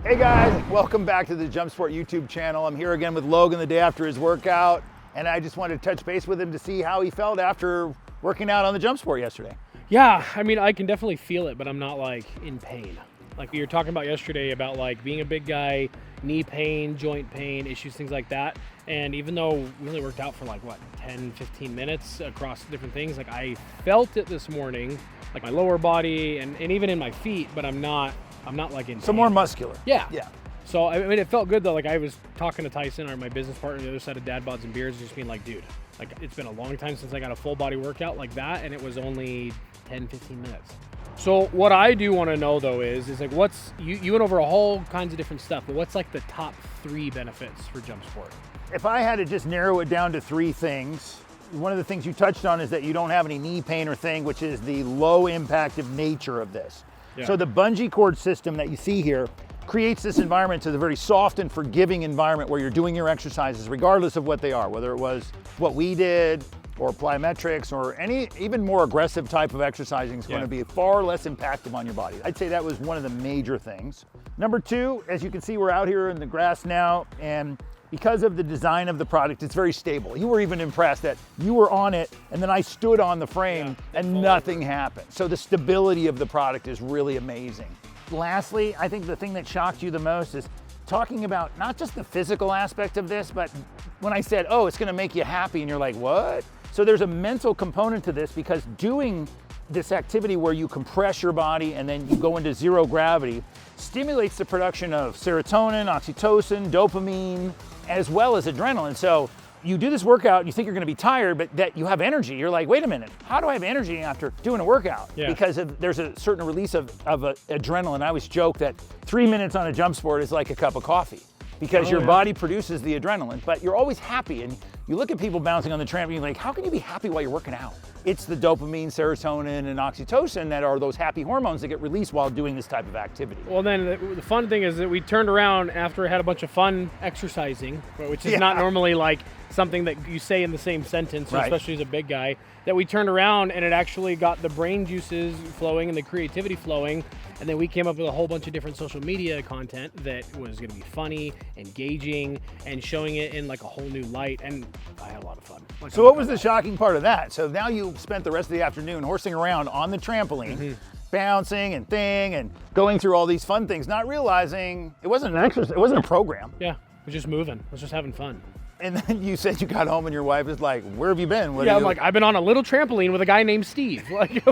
Hey guys, welcome back to the JumpSport YouTube channel. I'm here again with Logan the day after his workout, and I just wanted to touch base with him to see how he felt after working out on the JumpSport yesterday. Yeah, I mean, I can definitely feel it, but I'm not like in pain. Like you were talking about yesterday about like being a big guy, knee pain, joint pain, issues, things like that. And even though we only worked out for like, what, 10, 15 minutes across different things, like I felt it this morning, like my lower body and even in my feet, but I'm not like in So pain. more muscular. Yeah. Yeah. So, I mean, it felt good though. Like I was talking to Tyson, or my business partner on the other side of Dad Bods and Beers, just being like, dude, like it's been a long time since I got a full body workout like that, and it was only 10, 15 minutes. So what I do want to know though is like, what's, you went over a whole kinds of different stuff, but what's like the top 3 benefits for JumpSport? If I had to just narrow it down to 3 things, one of the things you touched on is that you don't have any knee pain or thing, which is the low impactive nature of this. Yeah. So the bungee cord system that you see here creates this environment to the very soft and forgiving environment where you're doing your exercises, regardless of what they are, whether it was what we did or plyometrics or any even more aggressive type of exercising is going to be far less impactful on your body. I'd say that was one of the major things. Number 2, as you can see, we're out here in the grass now, and because of the design of the product, it's very stable. You were even impressed that you were on it and then I stood on the frame and nothing happened. So the stability of the product is really amazing. Lastly, I think the thing that shocked you the most is talking about not just the physical aspect of this, but when I said, oh, it's gonna make you happy, and you're like, what? So there's a mental component to this, because doing this activity where you compress your body and then you go into zero gravity stimulates the production of serotonin, oxytocin, dopamine, as well as adrenaline. So you do this workout, you think you're gonna be tired, but that you have energy. You're like, wait a minute, how do I have energy after doing a workout? Yeah. Because there's a certain release of adrenaline. I always joke that 3 minutes on a JumpSport is like a cup of coffee, because your body produces the adrenaline, but you're always happy. And you look at people bouncing on the trampoline, like, how can you be happy while you're working out? It's the dopamine, serotonin, and oxytocin that are those happy hormones that get released while doing this type of activity. Well, then the fun thing is that we turned around after I had a bunch of fun exercising, which is not normally like something that you say in the same sentence, especially as a big guy, that we turned around and it actually got the brain juices flowing and the creativity flowing. And then we came up with a whole bunch of different social media content that was going to be funny, engaging, and showing it in like a whole new light. And I had a lot of fun. So what was the shocking part of that? So now you spent the rest of the afternoon horsing around on the trampoline, bouncing and going through all these fun things, not realizing it wasn't an exercise, it wasn't a program. Yeah, we're just moving. We're just having fun. And then you said you got home and your wife is like, where have you been? I'm like, I've been on a little trampoline with a guy named Steve. Like,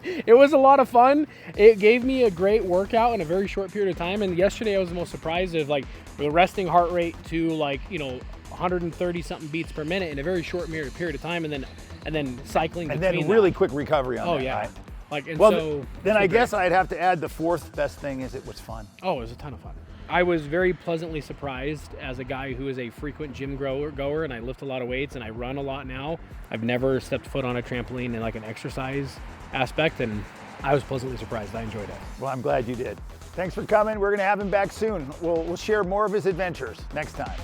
it was a lot of fun. It gave me a great workout in a very short period of time. And yesterday I was the most surprised of like the resting heart rate to like, 130 something beats per minute in a very short period of time. And then cycling. And then really quick recovery on that. Right? Like, and well, so then I guess I'd have to add the 4th best thing is it was fun. Oh, it was a ton of fun. I was very pleasantly surprised as a guy who is a frequent gym goer, and I lift a lot of weights and I run a lot now. I've never stepped foot on a trampoline in like an exercise aspect, and I was pleasantly surprised. I enjoyed it. Well, I'm glad you did. Thanks for coming. We're gonna have him back soon. We'll share more of his adventures next time.